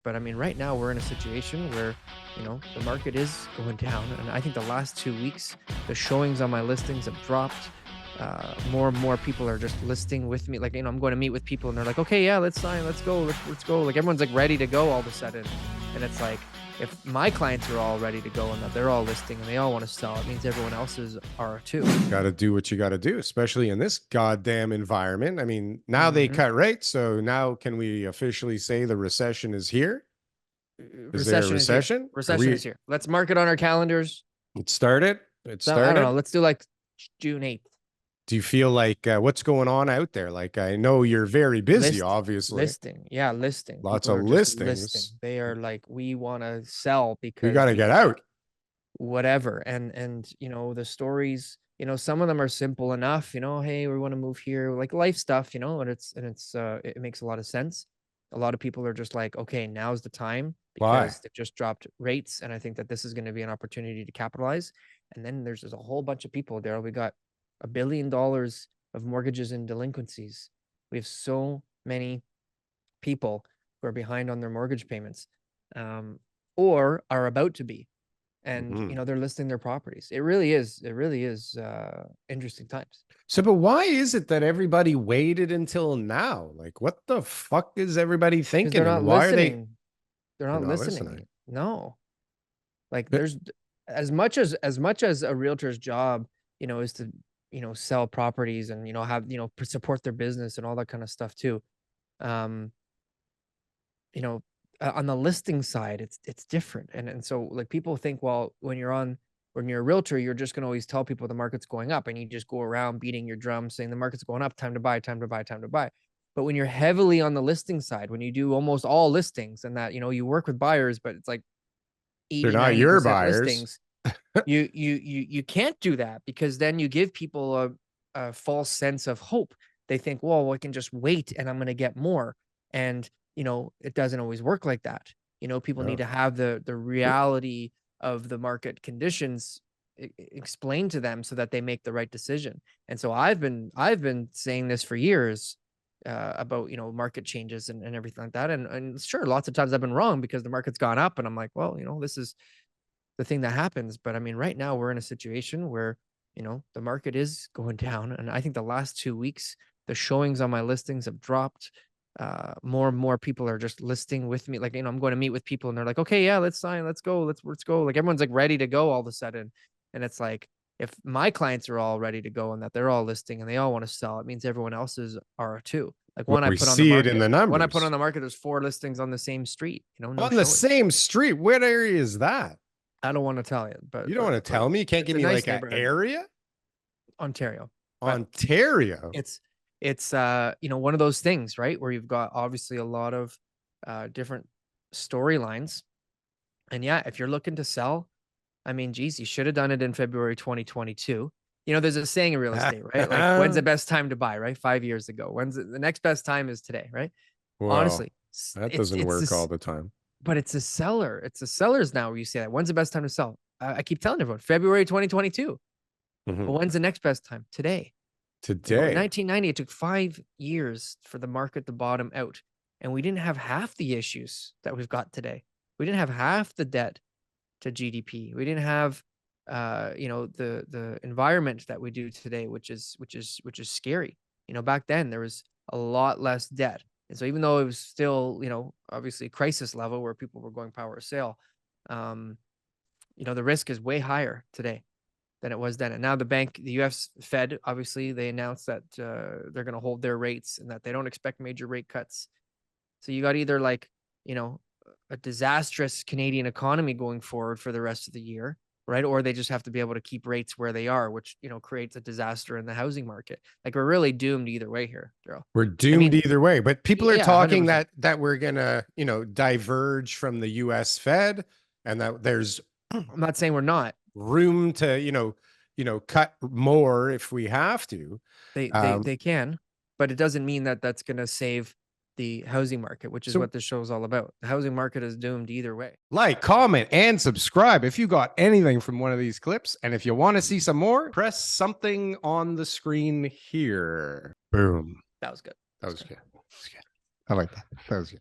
But I mean, right now we're in a situation where, the market is going down. And I think the last 2 weeks, the showings on my listings have dropped. More and more people are just listing with me. Like, I'm going to meet with people and they're like, okay, yeah, let's sign, let's go, let's go. Like everyone's like ready to go all of a sudden. And it's like, if my clients are all ready to go and that they're all listing and they all want to sell, it means everyone else's are too. Got to do what you got to do, especially in this goddamn environment. I mean, now they cut rates. So now can we officially say the recession is here? Is there a Recession is here. recession? Recession is here. Let's mark it on our calendars. It started. It So, I don't know. started. Let's do like June 8th. Do you feel like what's going on out there? Like, I know you're very busy, obviously. Listing. Yeah, listing. Lots People of are just listings. listing. They are like, we want to sell because we got to get out. Whatever. And the stories, some of them are simple enough, hey, we want to move here, like life stuff, and it makes a lot of sense. A lot of people are just like, okay, now's the time because they've just dropped rates. And I think that this is going to be an opportunity to capitalize. And then there's a whole bunch of people, Darryl. We got $1 billion of mortgages and delinquencies. We have so many people who are behind on their mortgage payments, or are about to be. And they're listing their properties. It really is interesting times. So, but why is it that everybody waited until now? Like, what the fuck is everybody thinking? They're not why listening. They're not not listening. No. Like, there's as much as a realtor's job, is to, sell properties and, have, support their business and all that kind of stuff too. On the listing side, it's different. And so like people think, well, when you're a realtor, you're just going to always tell people the market's going up and you just go around beating your drum saying the market's going up, time to buy, time to buy, time to buy. But when you're heavily on the listing side, when you do almost all listings and that, you work with buyers, but it's like 80, they're not your 90% buyers. listings, you can't do that because then you give people a false sense of hope. They think, well, I can just wait and I'm going to get more. And it doesn't always work like that. People need to have the reality of the market conditions explained to them so that they make the right decision. And so I've been saying this for years about, market changes and everything like that. And sure, lots of times I've been wrong because the market's gone up and I'm like, well, this is the thing that happens. But I mean, right now we're in a situation where, the market is going down. And I think the last 2 weeks, the showings on my listings have dropped. More and more people are just listing with me. Like, I'm going to meet with people and they're like, okay, yeah, let's sign, let's go, let's go. Like everyone's like ready to go all of a sudden. And it's like, if my clients are all ready to go and that they're all listing and they all want to sell, it means everyone else's are too. Like when I put on the market, when I put on the market, there's 4 listings on the same street, no on the same street. What area is that? I don't want to tell you, but you don't want to tell me. You can't give me like an area. Ontario. It's one of those things, right, where you've got obviously a lot of different storylines. And yeah, if you're looking to sell, I mean, geez, you should have done it in February 2022. There's a saying in real estate, right? Like, when's the best time to buy, right? 5 years ago. When's the next best time is today, right? Well, honestly, that doesn't work all the time. But it's a seller. It's a seller's now where you say that. When's the best time to sell? I keep telling everyone, February 2022. But when's the next best time? Today. In 1990, it took 5 years for the market to bottom out. And we didn't have half the issues that we've got today. We didn't have half the debt to GDP. We didn't have, the environment that we do today, which is scary. Back then there was a lot less debt. And so even though it was still, obviously crisis level where people were going power of sale, the risk is way higher today than it was then. And now the US Fed, obviously, they announced that they're going to hold their rates and that they don't expect major rate cuts. So you got either like, a disastrous Canadian economy going forward for the rest of the year, right? Or they just have to be able to keep rates where they are, which, creates a disaster in the housing market. Like we're really doomed either way here, Darryl. We're doomed either way, but people are talking 100%. that we're going to, diverge from the US Fed and that there's, I'm not saying we're not, room to, cut more if we have to. They can, but it doesn't mean that that's going to save the housing market, which is what this show is all about. The housing market is doomed either way. Like, comment, and subscribe if you got anything from one of these clips. And if you want to see some more, press something on the screen here. Boom. That was good. That was good. I like that. That was good.